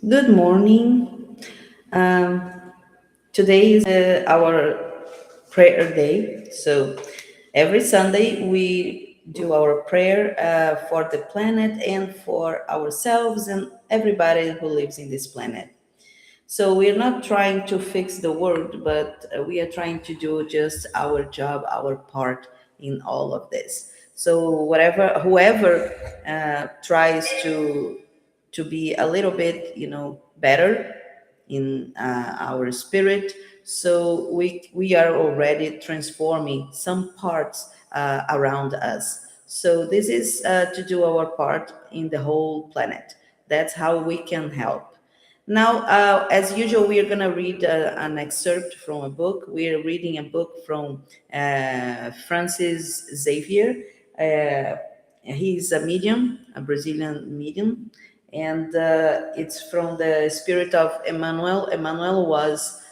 Good morning. Um, Today is our prayer day. So every Sunday we do our prayer for the planet and for ourselves and everybody who lives in this planet. So we're not trying to fix the world, but we are trying to do just our job, our part in all of this. So whoever tries to be a little bit, better in our spirit. So we are already transforming some parts around us. So this is to do our part in the whole planet. That's how we can help. Now, as usual, we are going to read an excerpt from a book. We are reading a book from Francis Xavier. Uh, he's a medium, a Brazilian medium, and it's from the spirit of Emmanuel. Emmanuel was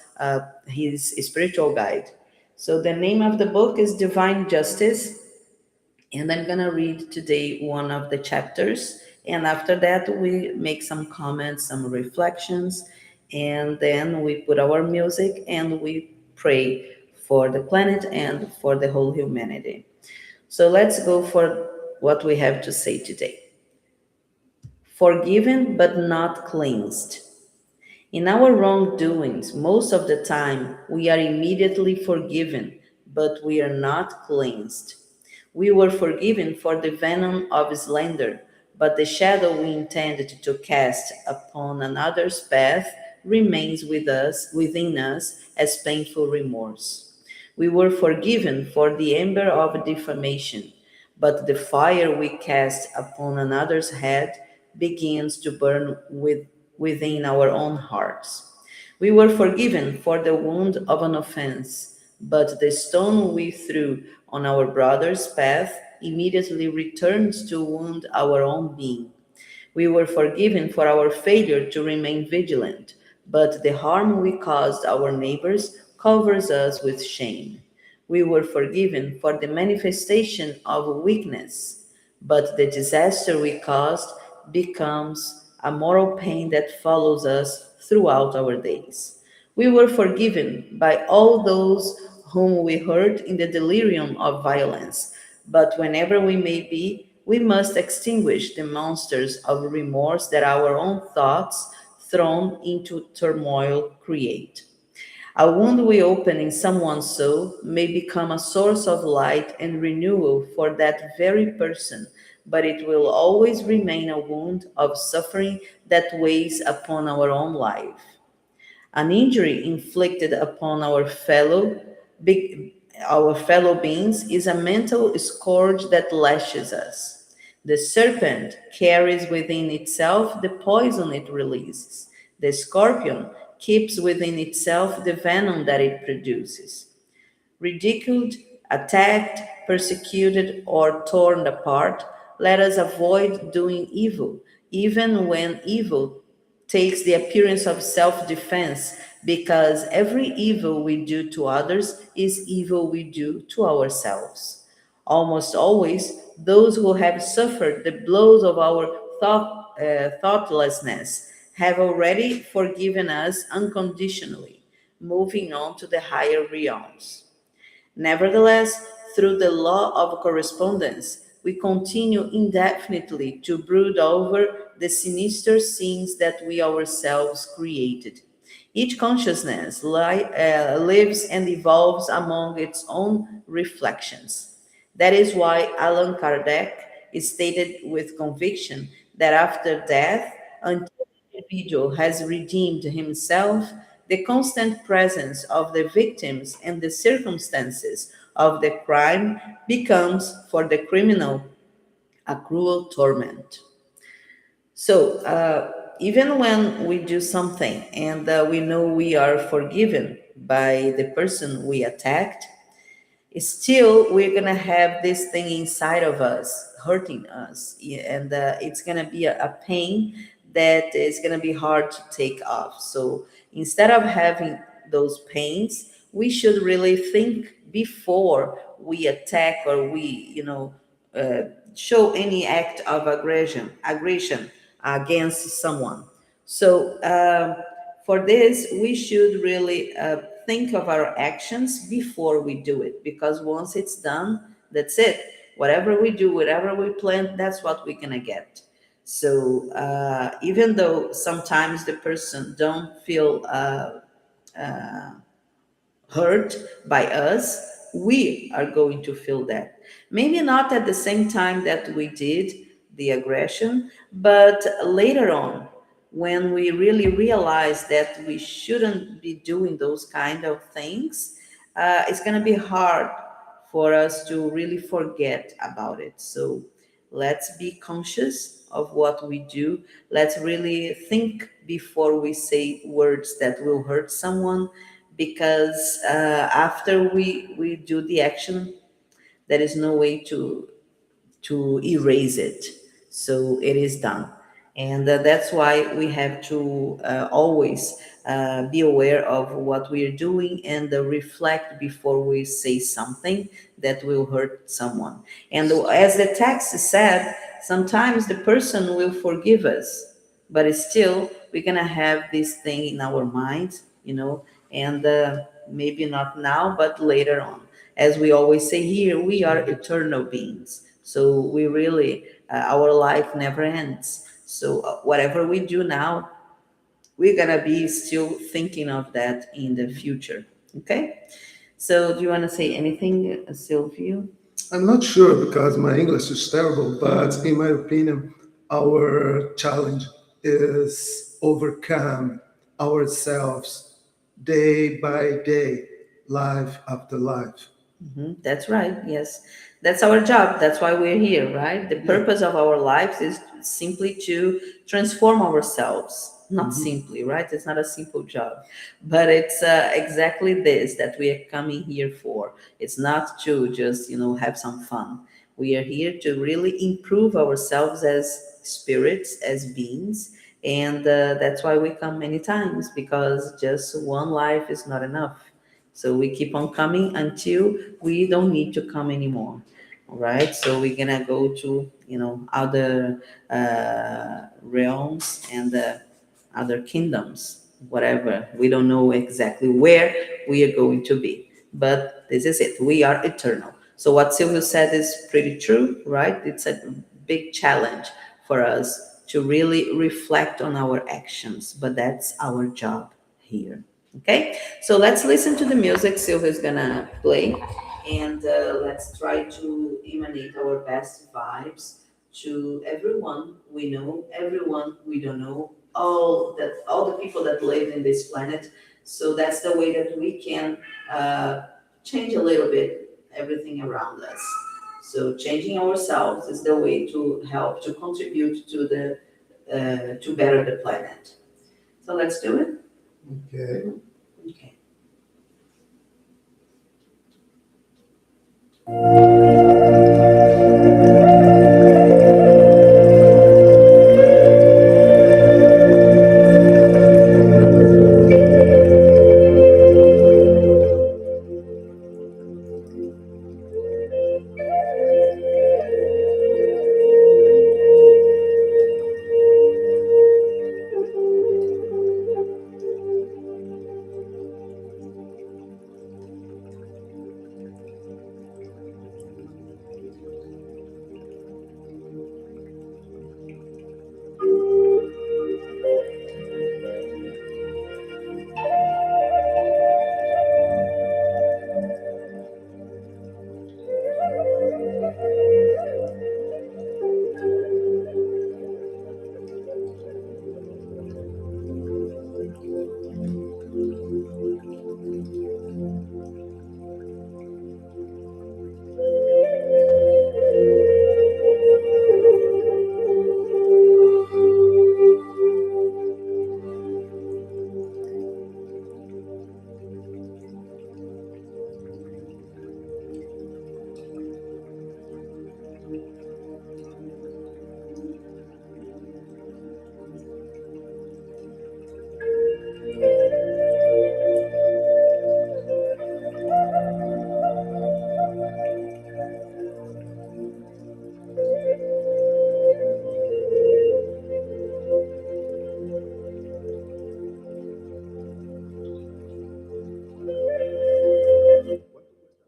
his spiritual guide. So the name of the book is Divine Justice, and I'm gonna read today one of the chapters. And after that, we make some comments, some reflections, and then we put our music and we pray for the planet and for the whole humanity. So let's go for what we have to say today. Forgiven but not cleansed. In our wrongdoings, most of the time, we are immediately forgiven, but we are not cleansed. We were forgiven for the venom of slander, but the shadow we intended to cast upon another's path remains within us as painful remorse. We were forgiven for the ember of defamation, but the fire we cast upon another's head begins to burn within our own hearts. We were forgiven for the wound of an offense, but the stone we threw on our brother's path immediately returns to wound our own being. We were forgiven for our failure to remain vigilant, but the harm we caused our neighbors covers us with shame. We were forgiven for the manifestation of weakness, but the disaster we caused becomes a moral pain that follows us throughout our days. We were forgiven by all those whom we hurt in the delirium of violence, but whenever we may be, we must extinguish the monsters of remorse that our own thoughts, thrown into turmoil, create. A wound we open in someone's soul may become a source of light and renewal for that very person, but it will always remain a wound of suffering that weighs upon our own life. An injury inflicted upon our fellow beings is a mental scourge that lashes us. The serpent carries within itself the poison it releases. The scorpion keeps within itself the venom that it produces. Ridiculed, attacked, persecuted, or torn apart, let us avoid doing evil, even when evil takes the appearance of self defense, because every evil we do to others is evil we do to ourselves. Almost always, those who have suffered the blows of our thoughtlessness have already forgiven us unconditionally, moving on to the higher realms. Nevertheless, through the law of correspondence, we continue indefinitely to brood over the sinister scenes that we ourselves created. Each consciousness lives and evolves among its own reflections. That is why Allan Kardec stated with conviction that after death, until the individual has redeemed himself, the constant presence of the victims and the circumstances of the crime becomes for the criminal a cruel torment. So, even when we do something and we know we are forgiven by the person we attacked, still we're going to have this thing inside of us hurting us. And it's going to be a pain that is going to be hard to take off. So, instead of having those pains, we should really think before we attack or we, uh, show any act of aggression against someone. So, for this, we should really think of our actions before we do it, because once it's done, that's it. Whatever we do, whatever we plan, that's what we're gonna get. So, even though sometimes the person don't feel hurt by us, we are going to feel that. Maybe not at the same time that we did the aggression, but later on, when we really realize that we shouldn't be doing those kind of things, it's going to be hard for us to really forget about it. So let's be conscious of what we do. Let's really think before we say words that will hurt someone, because after we do the action, there is no way to erase it. So it is done. And that's why we have to always be aware of what we are doing, and reflect before we say something that will hurt someone. And as the text said, sometimes the person will forgive us, but it's still, we're going to have this thing in our minds, and maybe not now, but later on. As we always say here, we are eternal beings. So we really, our life never ends. So whatever we do now, we're going to be still thinking of that in the future. Okay? So do you want to say anything, Silvio? I'm not sure because my English is terrible, but in my opinion, our challenge is overcome ourselves day by day, life after life. That's right. Yes. That's our job. That's why we're here, right? The Yeah. purpose of our lives is simply to transform ourselves. Not Mhm. simply, right? It's not a simple job, but it's exactly this that we are coming here for. It's not to just, have some fun. We are here to really improve ourselves as spirits, as beings. And that's why we come many times, because just one life is not enough. So we keep on coming until we don't need to come anymore. All right. So we're gonna go to other realms and other kingdoms, whatever. We don't know exactly where we are going to be, but this is it. We are eternal. So what Silvio said is pretty true, right? It's a big challenge for us to really reflect on our actions, but that's our job here. Okay, so let's listen to the music Silvia's gonna play, and let's try to emanate our best vibes to everyone we know, everyone we don't know, all the people that live in this planet. So that's the way that we can change a little bit everything around us. So changing ourselves is the way to help to contribute to the to better the planet. So let's do it. Okay. Okay.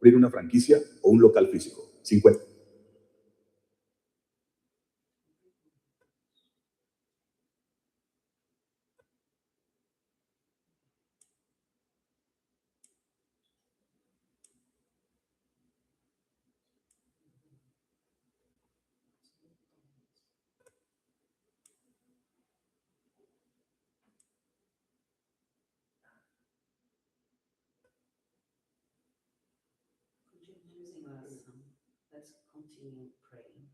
abrir una franquicia o un local físico. 50. Let's continue praying.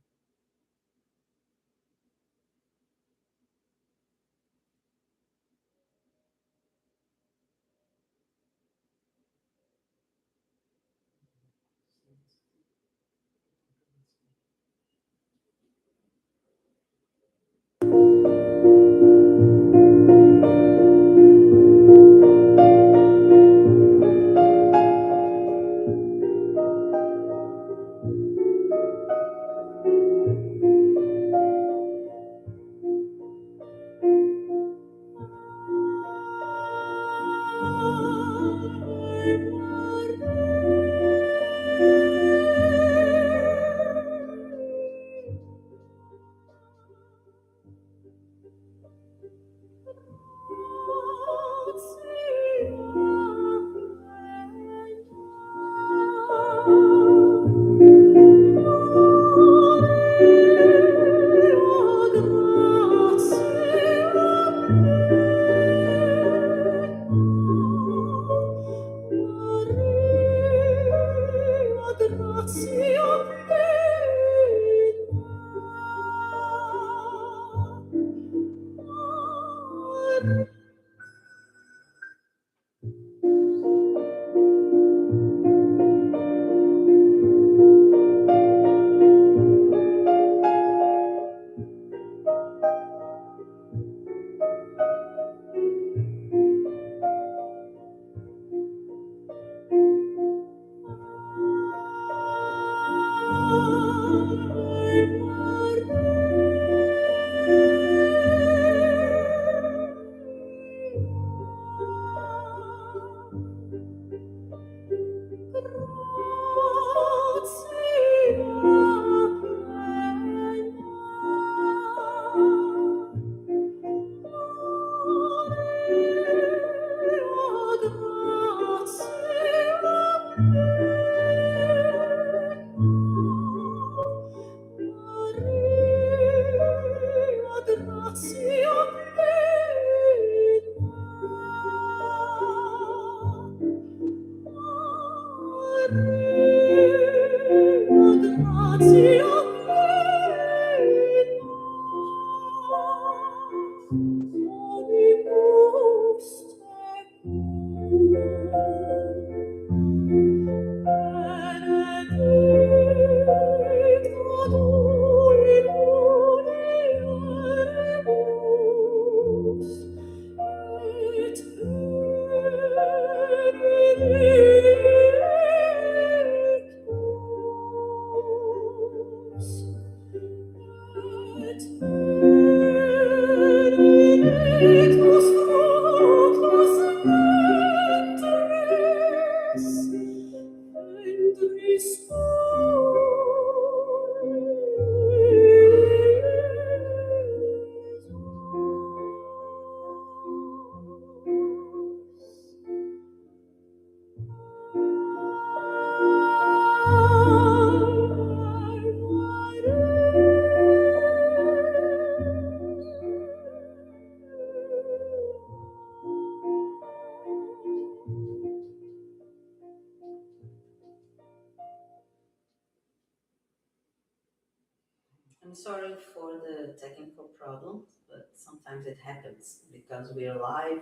I'm sorry for the technical problems, but sometimes it happens because we are live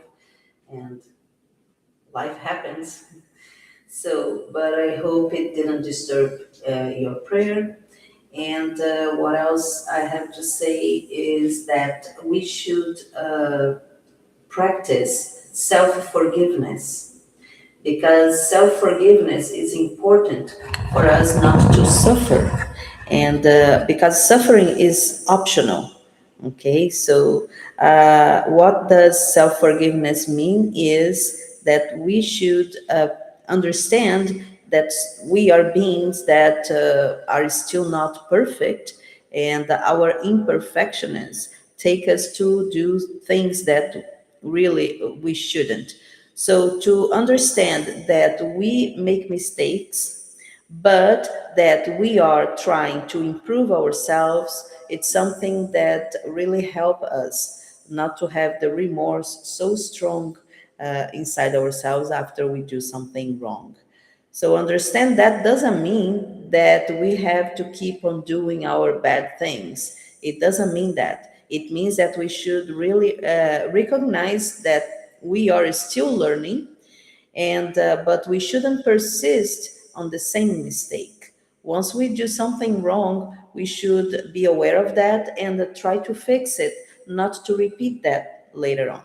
and life happens. So, but I hope it didn't disturb your prayer. And what else I have to say is that we should practice self forgiveness, because self forgiveness is important for us not to suffer. And because suffering is optional. Okay, so what does self forgiveness mean is that we should understand that we are beings that are still not perfect, and our imperfections take us to do things that really we shouldn't. So to understand that we make mistakes, but that we are trying to improve ourselves, it's something that really help us not to have the remorse so strong inside ourselves after we do something wrong. So understand that doesn't mean that we have to keep on doing our bad things. It doesn't mean that. It means that we should really recognize that we are still learning, and but we shouldn't persist on the same mistake. Once we do something wrong, we should be aware of that and try to fix it, not to repeat that later on.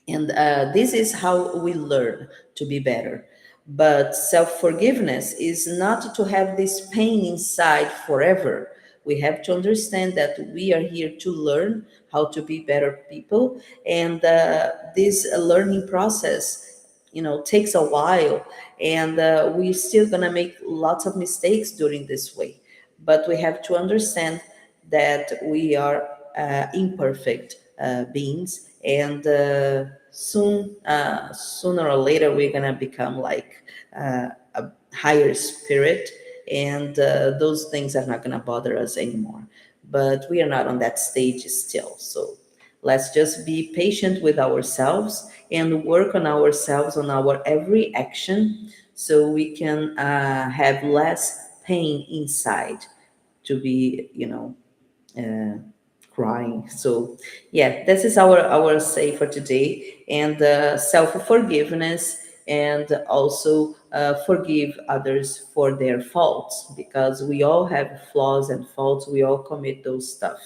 And this is how we learn to be better. But self forgiveness is not to have this pain inside forever. We have to understand that we are here to learn how to be better people. And this learning process, takes a while. And we're still going to make lots of mistakes during this way. But we have to understand that we are imperfect beings, and sooner or later we're gonna become like a higher spirit, and those things are not gonna bother us anymore. But we are not on that stage still, so let's just be patient with ourselves and work on ourselves on our every action, so we can have less pain inside to be uh, crying. So yeah, this is our say for today, and self forgiveness, and also forgive others for their faults, because we all have flaws and faults. We all commit those stuff,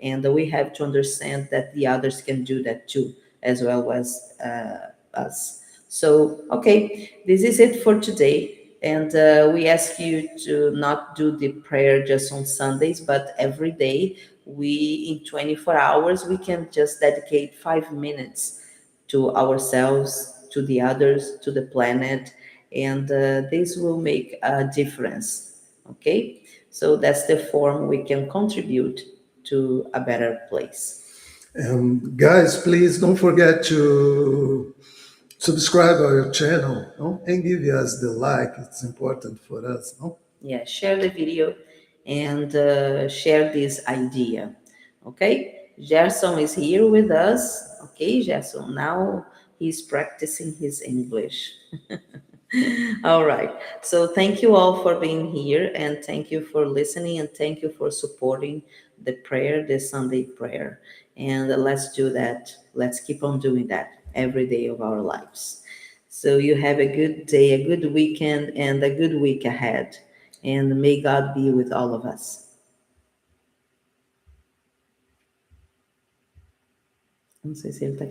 and we have to understand that the others can do that too, as well as us. So okay, this is it for today. And we ask you to not do the prayer just on Sundays, but every day. We, in 24 hours, we can just dedicate 5 minutes to ourselves, to the others, to the planet, and this will make a difference. Okay, so that's the form we can contribute to a better place. Guys, please don't forget to subscribe our channel, no? And give us the like. It's important for us, no? Yeah, share the video, and share this idea. Okay, Gerson is here with us. Okay, Gerson, now he's practicing his English. All right, so thank you all for being here, and thank you for listening, and thank you for supporting the prayer, the Sunday prayer. And let's do that. Let's keep on doing that every day of our lives. So you have a good day, a good weekend, and a good week ahead. And may God be with all of us. Não sei se ele está aqui.